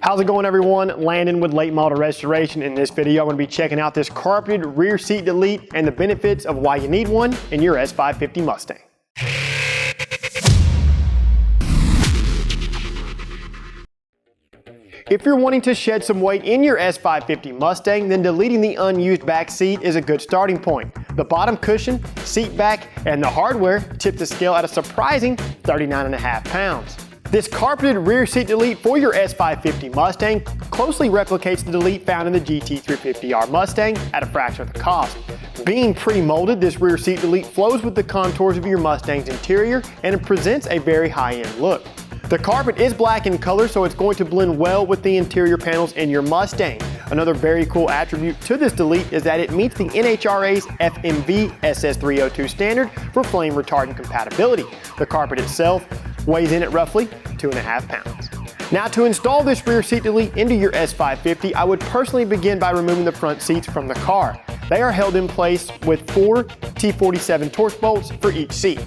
How's it going, everyone? Landon with Late Model Restoration. In this video, I'm going to be checking out this carpeted rear seat delete and the benefits of why you need one in your S550 Mustang. If you're wanting to shed some weight in your S550 Mustang, then deleting the unused back seat is a good starting point. The bottom cushion, seat back, and the hardware tip the scale at a surprising 39.5 pounds. This carpeted rear seat delete for your S550 Mustang closely replicates the delete found in the GT350R Mustang at a fraction of the cost. Being pre-molded, this rear seat delete flows with the contours of your Mustang's interior and it presents a very high-end look. The carpet is black in color, so it's going to blend well with the interior panels in your Mustang. Another very cool attribute to this delete is that it meets the NHRA's FMV SS302 standard for flame retardant compatibility. The carpet itself weighs in at roughly 2.5 pounds. Now, to install this rear seat delete into your S550, I would personally begin by removing the front seats from the car. They are held in place with 4 T47 Torx bolts for each seat.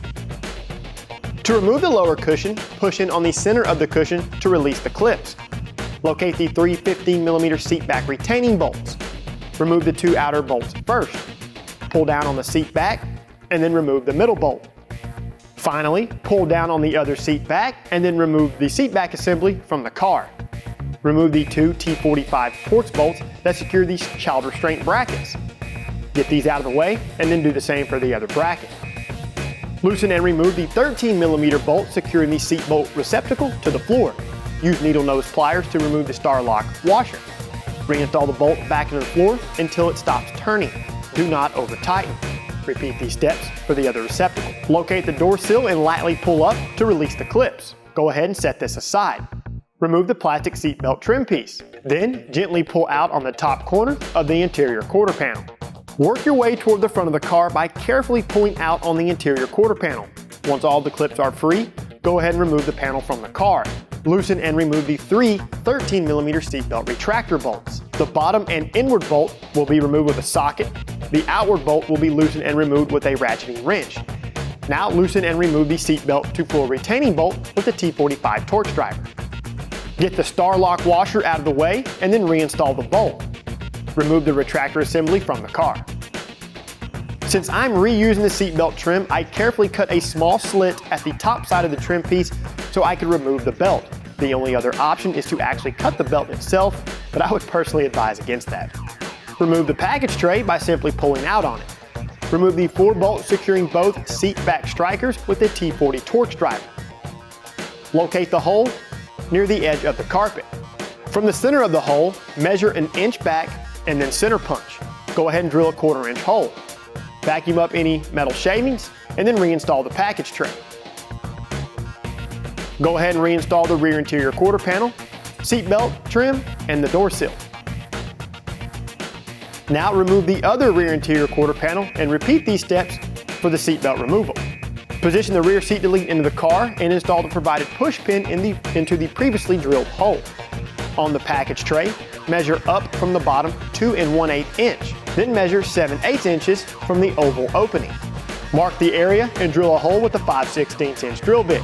To remove the lower cushion, push in on the center of the cushion to release the clips. Locate the 3 15mm seat back retaining bolts. Remove the 2 outer bolts first. Pull down on the seat back and then remove the middle bolt. Finally, pull down on the other seat back and then remove the seat back assembly from the car. Remove the 2 T45 Torx bolts that secure these child restraint brackets. Get these out of the way and then do the same for the other bracket. Loosen and remove the 13mm bolt securing the seat bolt receptacle to the floor. Use needle nose pliers to remove the star lock washer. Reinstall the bolt back into the floor until it stops turning. Do not over tighten. Repeat these steps for the other receptacle. Locate the door sill and lightly pull up to release the clips. Go ahead and set this aside. Remove the plastic seat belt trim piece. Then gently pull out on the top corner of the interior quarter panel. Work your way toward the front of the car by carefully pulling out on the interior quarter panel. Once all the clips are free, go ahead and remove the panel from the car. Loosen and remove the 3 13mm seatbelt retractor bolts. The bottom and inward bolt will be removed with a socket. The outward bolt will be loosened and removed with a ratcheting wrench. Now loosen and remove the seatbelt to floor retaining bolt with the T45 Torx driver. Get the star lock washer out of the way and then reinstall the bolt. Remove the retractor assembly from the car. Since I'm reusing the seatbelt trim, I carefully cut a small slit at the top side of the trim piece so I could remove the belt. The only other option is to actually cut the belt itself, but I would personally advise against that. Remove the package tray by simply pulling out on it. Remove the 4 bolts securing both seat back strikers with the T40 Torx driver. Locate the hole near the edge of the carpet. From the center of the hole, measure an inch back and then center punch. Go ahead and drill a 1/4 inch hole. Vacuum up any metal shavings and then reinstall the package tray. Go ahead and reinstall the rear interior quarter panel, seat belt trim, and the door sill. Now remove the other rear interior quarter panel and repeat these steps for the seat belt removal. Position the rear seat delete into the car and install the provided push pin into the previously drilled hole. On the package tray, measure up from the bottom 2 1/8 inch, then measure 7/8 inches from the oval opening. Mark the area and drill a hole with a 5/16 inch drill bit.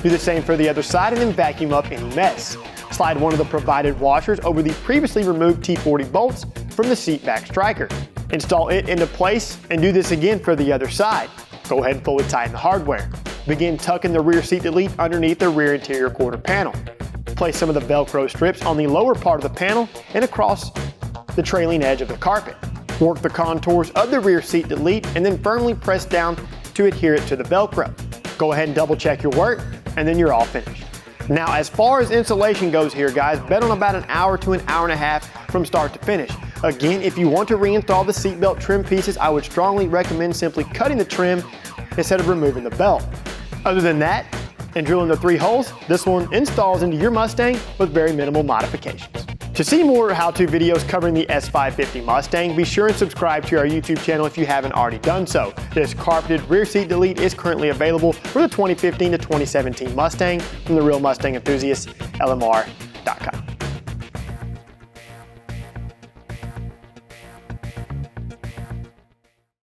Do the same for the other side and then vacuum up any mess. Slide one of the provided washers over the previously removed T40 bolts from the seat back striker. Install it into place and do this again for the other side. Go ahead and fully tighten the hardware. Begin tucking the rear seat delete underneath the rear interior quarter panel. Place some of the Velcro strips on the lower part of the panel and across the trailing edge of the carpet. Work the contours of the rear seat delete and then firmly press down to adhere it to the Velcro. Go ahead and double check your work and then you're all finished. Now, as far as installation goes here, guys, bet on about an hour to an hour and a half from start to finish. Again, if you want to reinstall the seatbelt trim pieces, I would strongly recommend simply cutting the trim instead of removing the belt. Other than that, and drilling the 3 holes, this one installs into your Mustang with very minimal modifications. To see more how-to videos covering the S550 Mustang, be sure and subscribe to our YouTube channel if you haven't already done so. This carpeted rear seat delete is currently available for the 2015 to 2017 Mustang from the Real Mustang Enthusiast, LMR.com.